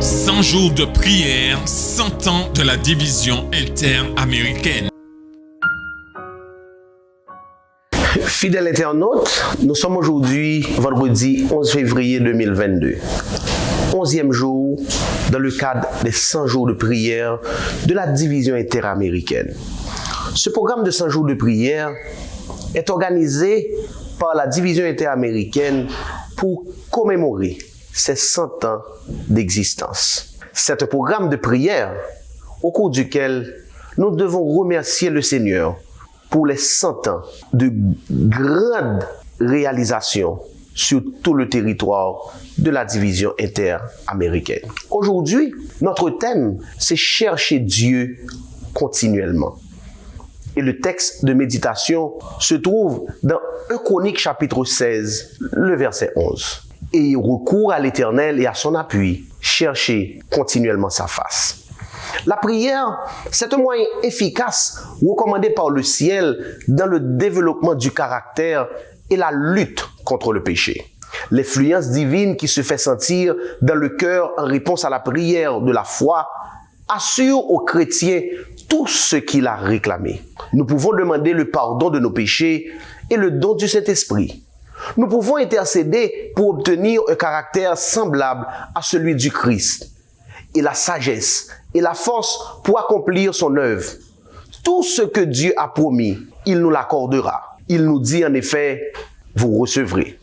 100 jours de prière, 100 ans de la division interaméricaine. Fidèles internautes, nous sommes aujourd'hui vendredi 11 février 2022. 11e jour dans le cadre des 100 jours de prière de la division interaméricaine. Ce programme de 100 jours de prière est organisé par la division interaméricaine pour commémorer ses 100 ans d'existence. C'est un programme de prière au cours duquel nous devons remercier le Seigneur pour les 100 ans de grandes réalisations sur tout le territoire de la division interaméricaine. Aujourd'hui, notre thème, c'est chercher Dieu continuellement. Et le texte de méditation se trouve dans 1 Chroniques chapitre 16, le verset 11. Et recours à l'Éternel et à son appui, chercher continuellement sa face. La prière, c'est un moyen efficace recommandé par le ciel dans le développement du caractère et la lutte contre le péché. L'influence divine qui se fait sentir dans le cœur en réponse à la prière de la foi assure aux chrétiens tout ce qu'il a réclamé. Nous pouvons demander le pardon de nos péchés et le don du Saint-Esprit. Nous pouvons intercéder pour obtenir un caractère semblable à celui du Christ et la sagesse et la force pour accomplir son œuvre. Tout ce que Dieu a promis, il nous l'accordera. Il nous dit en effet, vous recevrez.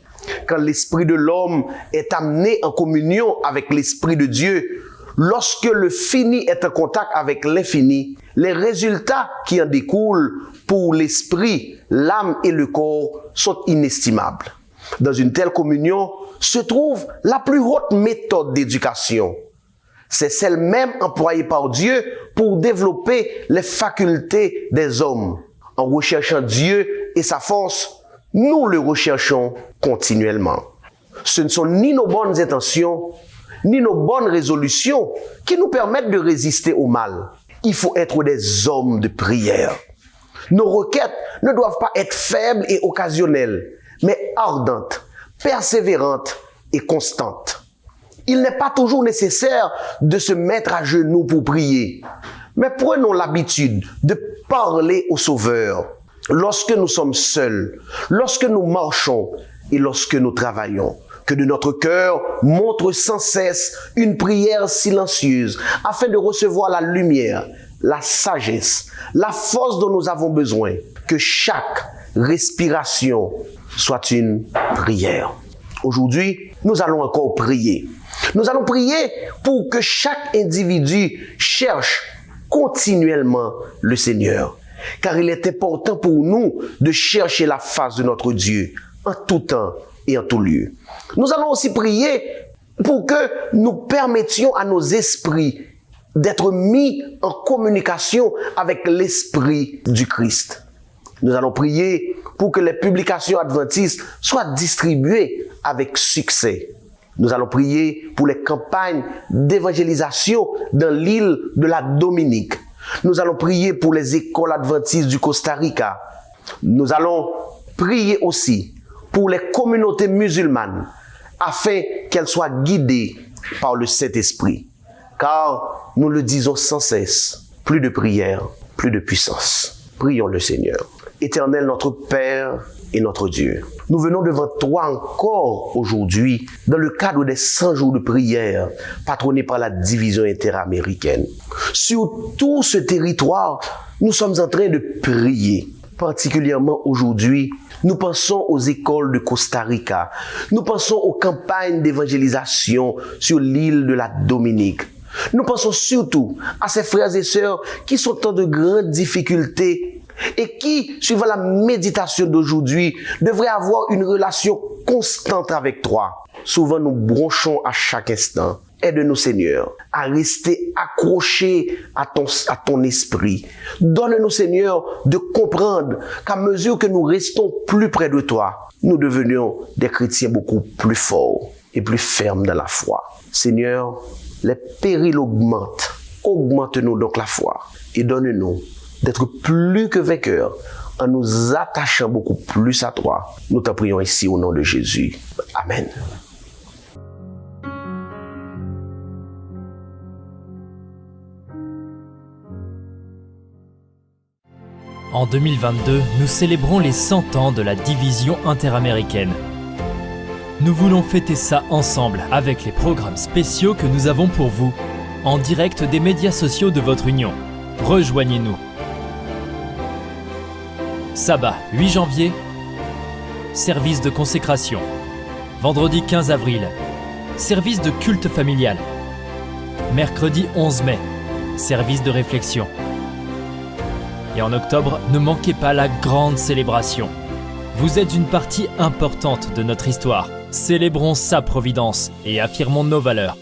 Quand l'esprit de l'homme est amené en communion avec l'esprit de Dieu, lorsque le fini est en contact avec l'infini, les résultats qui en découlent pour l'esprit, l'âme et le corps sont inestimables. Dans une telle communion se trouve la plus haute méthode d'éducation. C'est celle même employée par Dieu pour développer les facultés des hommes. En recherchant Dieu et sa force, nous le recherchons continuellement. Ce ne sont ni nos bonnes intentions, ni nos bonnes résolutions qui nous permettent de résister au mal. Il faut être des hommes de prière. Nos requêtes ne doivent pas être faibles et occasionnelles, mais ardentes, persévérantes et constantes. Il n'est pas toujours nécessaire de se mettre à genoux pour prier, mais prenons l'habitude de parler au Sauveur lorsque nous sommes seuls, lorsque nous marchons et lorsque nous travaillons. Que de notre cœur montre sans cesse une prière silencieuse afin de recevoir la lumière, la sagesse, la force dont nous avons besoin. Que chaque respiration soit une prière. Aujourd'hui, nous allons encore prier. Nous allons prier pour que chaque individu cherche continuellement le Seigneur. Car il est important pour nous de chercher la face de notre Dieu en tout temps et en tout lieu. Nous allons aussi prier pour que nous permettions à nos esprits d'être mis en communication avec l'Esprit du Christ. Nous allons prier pour que les publications adventistes soient distribuées avec succès. Nous allons prier pour les campagnes d'évangélisation dans l'île de la Dominique. Nous allons prier pour les écoles adventistes du Costa Rica. Nous allons prier aussi pour les communautés musulmanes afin qu'elles soient guidées par le Saint-Esprit. Car nous le disons sans cesse, plus de prière, plus de puissance. Prions le Seigneur. Éternel notre Père et notre Dieu, nous venons devant toi encore aujourd'hui dans le cadre des 100 jours de prière patronnés par la division interaméricaine. Sur tout ce territoire, nous sommes en train de prier. Particulièrement aujourd'hui, nous pensons aux écoles de Costa Rica. Nous pensons aux campagnes d'évangélisation sur l'île de la Dominique. Nous pensons surtout à ces frères et sœurs qui sont dans de grandes difficultés et qui, suivant la méditation d'aujourd'hui, devraient avoir une relation constante avec toi. Souvent, nous bronchons à chaque instant. Aide-nous, Seigneur, à rester accrochés à ton esprit. Donne-nous, Seigneur, de comprendre qu'à mesure que nous restons plus près de toi, nous devenions des chrétiens beaucoup plus forts et plus fermes dans la foi. Seigneur, les périls augmentent. Augmente-nous donc la foi et donne-nous d'être plus que vainqueurs en nous attachant beaucoup plus à toi. Nous t'en prions ici au nom de Jésus. Amen. En 2022, nous célébrons les 100 ans de la division interaméricaine. Nous voulons fêter ça ensemble avec les programmes spéciaux que nous avons pour vous, en direct des médias sociaux de votre union. Rejoignez-nous. Sabbat 8 janvier, service de consécration. Vendredi 15 avril, service de culte familial. Mercredi 11 mai, service de réflexion. Et en octobre, ne manquez pas la grande célébration. Vous êtes une partie importante de notre histoire. Célébrons sa providence et affirmons nos valeurs.